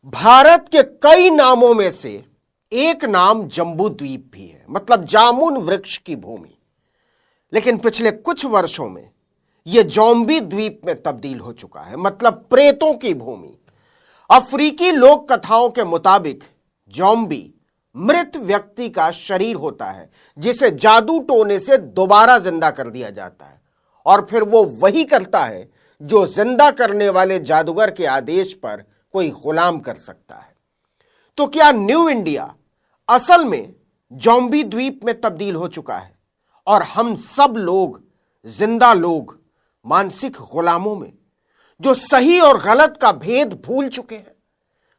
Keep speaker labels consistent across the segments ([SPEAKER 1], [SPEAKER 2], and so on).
[SPEAKER 1] भारत के कई नामों में से एक नाम जम्बू द्वीप भी है, मतलब जामुन वृक्ष की भूमि। लेकिन पिछले कुछ वर्षों में यह जोम्बी द्वीप में तब्दील हो चुका है, मतलब प्रेतों की भूमि। अफ्रीकी लोक कथाओं के मुताबिक जोम्बी मृत व्यक्ति का शरीर होता है जिसे जादू टोने से दोबारा जिंदा कर दिया जाता है और फिर वो वही करता है जो जिंदा करने वाले जादूगर के आदेश पर कोई गुलाम कर सकता है। तो क्या न्यू इंडिया असल में जोम्बी द्वीप में तब्दील हो चुका है और हम सब लोग जिंदा लोग मानसिक गुलामों में जो सही और गलत का भेद भूल चुके हैं?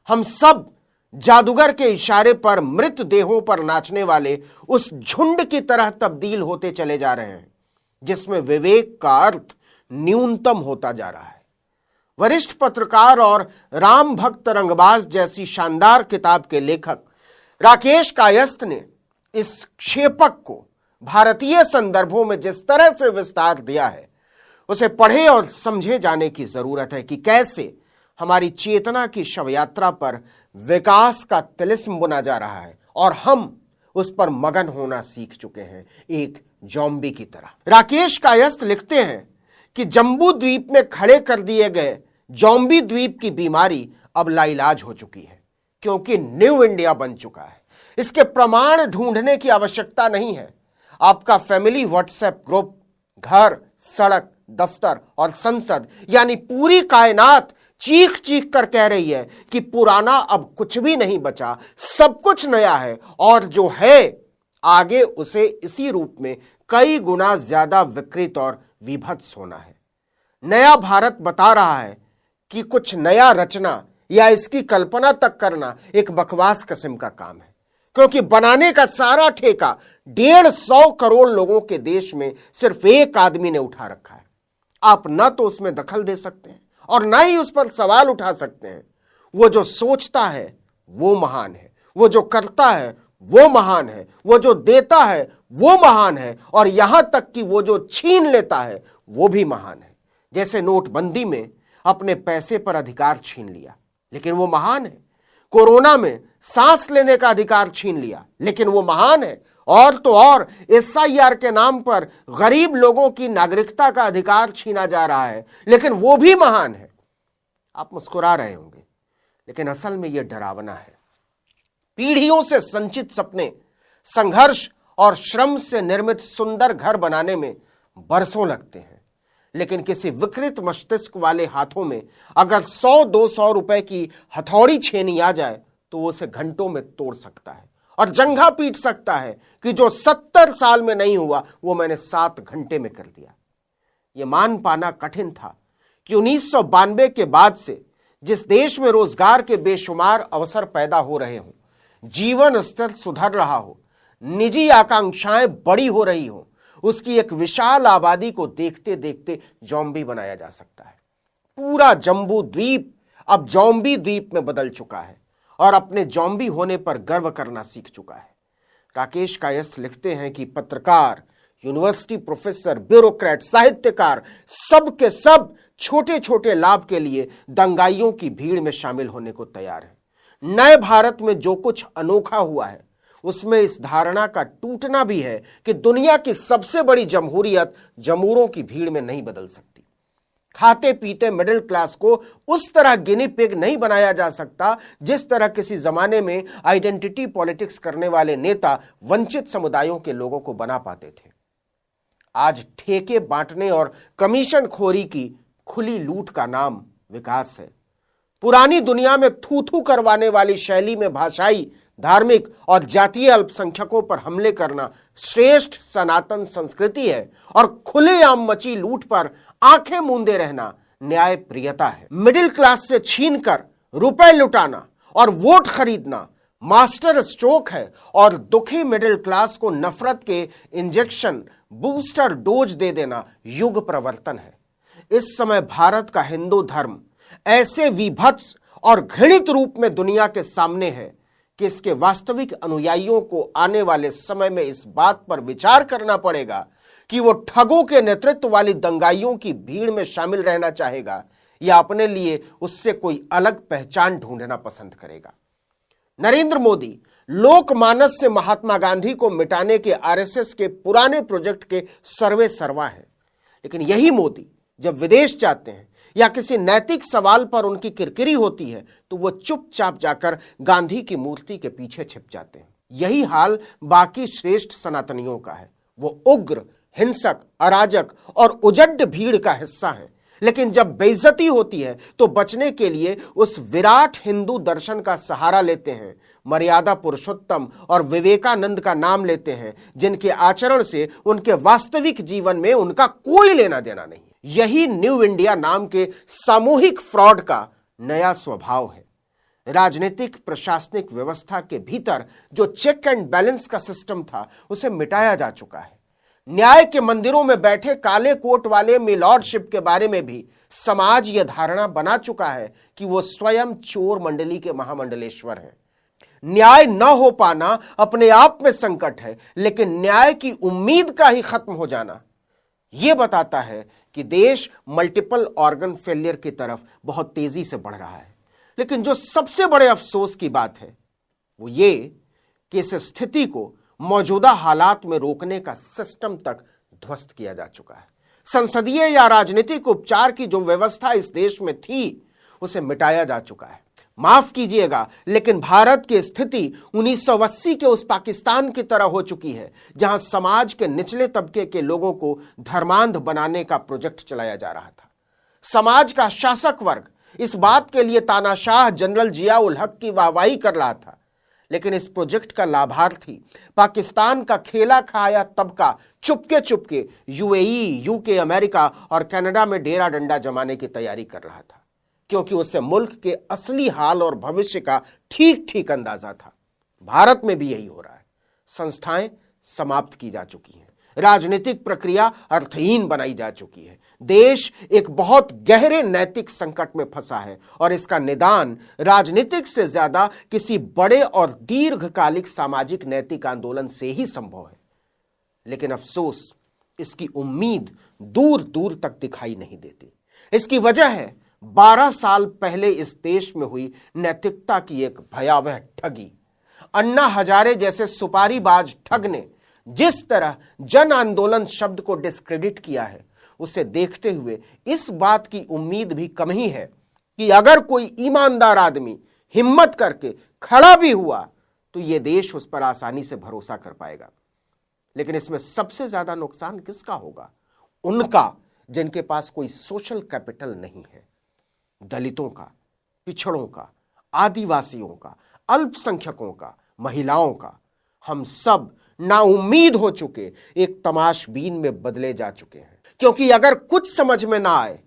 [SPEAKER 1] हम सब जादूगर के इशारे पर मृत देहों पर नाचने वाले उस झुंड की तरह तब्दील होते चले जा रहे हैं जिसमें विवेक का अर्थ न्यूनतम होता जा रहा है। वरिष्ठ पत्रकार और राम भक्त रंगबाज जैसी शानदार किताब के लेखक राकेश कायस्थ ने इस क्षेपक को भारतीय संदर्भों में जिस तरह से विस्तार दिया है उसे पढ़े और समझे जाने की जरूरत है कि कैसे हमारी चेतना की शवयात्रा पर विकास का तिलिस्म बुना जा रहा है और हम उस पर मगन होना सीख चुके हैं, एक जोम्बी की तरह। राकेश कायस्थ लिखते हैं कि जम्बू द्वीप में खड़े कर दिए गए जोम्बी द्वीप की बीमारी अब लाइलाज हो चुकी है क्योंकि न्यू इंडिया बन चुका है। इसके प्रमाण ढूंढने की आवश्यकता नहीं है। आपका फैमिली व्हाट्सएप ग्रुप, घर, सड़क, दफ्तर और संसद यानी पूरी कायनात चीख चीख कर कह रही है कि पुराना अब कुछ भी नहीं बचा, सब कुछ नया है और जो है आगे उसे इसी रूप में कई गुना ज्यादा विकृत और विभत्स होना है। नया भारत बता रहा है कि कुछ नया रचना या इसकी कल्पना तक करना एक बकवास किस्म का काम है क्योंकि बनाने का सारा ठेका 150 करोड़ लोगों के देश में सिर्फ एक आदमी ने उठा रखा है। आप न तो उसमें दखल दे सकते हैं और न ही उस पर सवाल उठा सकते हैं। वो जो सोचता है वो महान है, वो जो करता है वो महान है, वो जो देता है वो महान है और यहां तक कि वो जो छीन लेता है वो भी महान है। जैसे नोटबंदी में अपने पैसे पर अधिकार छीन लिया लेकिन वो महान है। कोरोना में सांस लेने का अधिकार छीन लिया लेकिन वो महान है। और तो और SIR के नाम पर गरीब लोगों की नागरिकता का अधिकार छीना जा रहा है लेकिन वो भी महान है। आप मुस्कुरा रहे होंगे लेकिन असल में यह डरावना है। पीढ़ियों से संचित सपने, संघर्ष और श्रम से निर्मित सुंदर घर बनाने में बरसों लगते हैं लेकिन किसी विकृत मस्तिष्क वाले हाथों में अगर 100-200 रुपए की हथौड़ी छेनी आ जाए तो वो उसे घंटों में तोड़ सकता है और जंघा पीट सकता है कि जो 70 साल में नहीं हुआ वो मैंने 7 घंटे में कर दिया। ये मान पाना कठिन था कि 1992 के बाद से जिस देश में रोजगार के बेशुमार अवसर पैदा हो रहे हों, जीवन स्तर सुधर रहा हो, निजी आकांक्षाएं बड़ी हो रही हो, उसकी एक विशाल आबादी को देखते देखते जोम्बी बनाया जा सकता है। पूरा जम्बू द्वीप अब जोम्बी द्वीप में बदल चुका है और अपने जोम्बी होने पर गर्व करना सीख चुका है। राकेश कायस्थ लिखते हैं कि पत्रकार, यूनिवर्सिटी प्रोफेसर, ब्यूरोक्रेट, साहित्यकार सब के सब छोटे छोटे लाभ के लिए दंगाइयों की भीड़ में शामिल होने को तैयार है। नए भारत में जो कुछ अनोखा हुआ है उसमें इस धारणा का टूटना भी है कि दुनिया की सबसे बड़ी जमहूरियत जमूरों की भीड़ में नहीं बदल सकती। खाते पीते मिडिल क्लास को उस तरह गिनी पिग नहीं बनाया जा सकता जिस तरह किसी जमाने में आइडेंटिटी पॉलिटिक्स करने वाले नेता वंचित समुदायों के लोगों को बना पाते थे। आज ठेके बांटने और कमीशन खोरी की खुली लूट का नाम विकास है। पुरानी दुनिया में थू थू करवाने वाली शैली में भाषाई, धार्मिक और जातीय अल्पसंख्यकों पर हमले करना श्रेष्ठ सनातन संस्कृति है और खुलेआम मची लूट पर आंखें मूंदे रहना न्याय प्रियता है। मिडिल क्लास से छीनकर रुपए लुटाना और वोट खरीदना मास्टर स्ट्रोक है और दुखी मिडिल क्लास को नफरत के इंजेक्शन, बूस्टर डोज दे देना युग प्रवर्तन है। इस समय भारत का हिंदू धर्म ऐसे विभत्स और घृणित रूप में दुनिया के सामने है कि इसके वास्तविक अनुयायियों को आने वाले समय में इस बात पर विचार करना पड़ेगा कि वो ठगों के नेतृत्व वाली दंगाइयों की भीड़ में शामिल रहना चाहेगा या अपने लिए उससे कोई अलग पहचान ढूंढना पसंद करेगा। नरेंद्र मोदी लोकमानस से महात्मा गांधी को मिटाने के आरएसएस के पुराने प्रोजेक्ट के सर्वे सर्वा हैं, लेकिन यही मोदी जब विदेश जाते हैं या किसी नैतिक सवाल पर उनकी किरकिरी होती है तो वो चुपचाप जाकर गांधी की मूर्ति के पीछे छिप जाते हैं। यही हाल बाकी श्रेष्ठ सनातनियों का है। वो उग्र, हिंसक, अराजक और उजड्ड भीड़ का हिस्सा है, लेकिन जब बेइज्जती होती है तो बचने के लिए उस विराट हिंदू दर्शन का सहारा लेते हैं, मर्यादा पुरुषोत्तम और विवेकानंद का नाम लेते हैं, जिनके आचरण से उनके वास्तविक जीवन में उनका कोई लेना देना नहीं। यही न्यू इंडिया नाम के सामूहिक फ्रॉड का नया स्वभाव है। राजनीतिक प्रशासनिक व्यवस्था के भीतर जो चेक एंड बैलेंस का सिस्टम था उसे मिटाया जा चुका है। न्याय के मंदिरों में बैठे काले कोट वाले मिलॉर्डशिप के बारे में भी समाज यह धारणा बना चुका है कि वो स्वयं चोर मंडली के महामंडलेश्वर हैं। न्याय न हो पाना अपने आप में संकट है, लेकिन न्याय की उम्मीद का ही खत्म हो जाना यह बताता है कि देश मल्टीपल ऑर्गन फेलियर की तरफ बहुत तेजी से बढ़ रहा है। लेकिन जो सबसे बड़े अफसोस की बात है वो ये कि इस स्थिति को मौजूदा हालात में रोकने का सिस्टम तक ध्वस्त किया जा चुका है। संसदीय या राजनीतिक उपचार की जो व्यवस्था इस देश में थी उसे मिटाया जा चुका है। माफ कीजिएगा, लेकिन भारत की स्थिति 1980 के उस पाकिस्तान की तरह हो चुकी है जहां समाज के निचले तबके के लोगों को धर्मांध बनाने का प्रोजेक्ट चलाया जा रहा था। समाज का शासक वर्ग इस बात के लिए तानाशाह जनरल जिया उल हक की वाहवाही कर रहा था, लेकिन इस प्रोजेक्ट का लाभार्थी पाकिस्तान का खेला खाया तबका Chupke Chupke UAE, UK, America और कनाडा में डेरा डंडा जमाने की तैयारी कर रहा था, क्योंकि उसे मुल्क के असली हाल और भविष्य का ठीक ठीक अंदाजा था। भारत में भी यही हो रहा है। संस्थाएं समाप्त की जा चुकी हैं, राजनीतिक प्रक्रिया अर्थहीन बनाई जा चुकी है। देश एक बहुत गहरे नैतिक संकट में फंसा है और इसका निदान राजनीतिक से ज्यादा किसी बड़े और दीर्घकालिक सामाजिक नैतिक आंदोलन से ही संभव है। लेकिन अफसोस, इसकी उम्मीद दूर दूर तक दिखाई नहीं देती। इसकी वजह है 12 साल पहले इस देश में हुई नैतिकता की एक भयावह ठगी। अन्ना हजारे जैसे सुपारीबाज ठग ने जिस तरह जन आंदोलन शब्द को डिस्क्रेडिट किया है, उसे देखते हुए इस बात की उम्मीद भी कम ही है कि अगर कोई ईमानदार आदमी हिम्मत करके खड़ा भी हुआ तो यह देश उस पर आसानी से भरोसा कर पाएगा। लेकिन इसमें सबसे ज्यादा नुकसान किसका होगा? उनका जिनके पास कोई सोशल कैपिटल नहीं है। दलितों का, पिछड़ों का, आदिवासियों का, अल्पसंख्यकों का, महिलाओं का। हम सब नाउम्मीद हो चुके एक तमाशबीन में बदले जा चुके हैं, क्योंकि अगर कुछ समझ में ना आए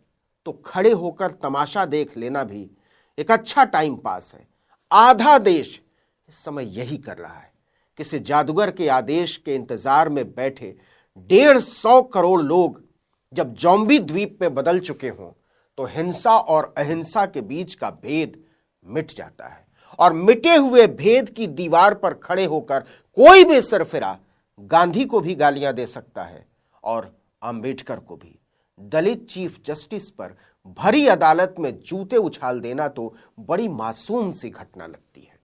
[SPEAKER 1] तो खड़े होकर तमाशा देख लेना भी एक अच्छा टाइम पास है। आधा देश इस समय यही कर रहा है। किसी जादूगर के आदेश के इंतजार में बैठे 150 करोड़ लोग जब ज़ॉम्बी द्वीप में बदल चुके हों तो हिंसा और अहिंसा के बीच का भेद मिट जाता है, और मिटे हुए भेद की दीवार पर खड़े होकर कोई भी सरफिरा गांधी को भी गालियां दे सकता है और अंबेडकर को भी। दलित चीफ जस्टिस पर भरी अदालत में जूते उछाल देना तो बड़ी मासूम सी घटना लगती है।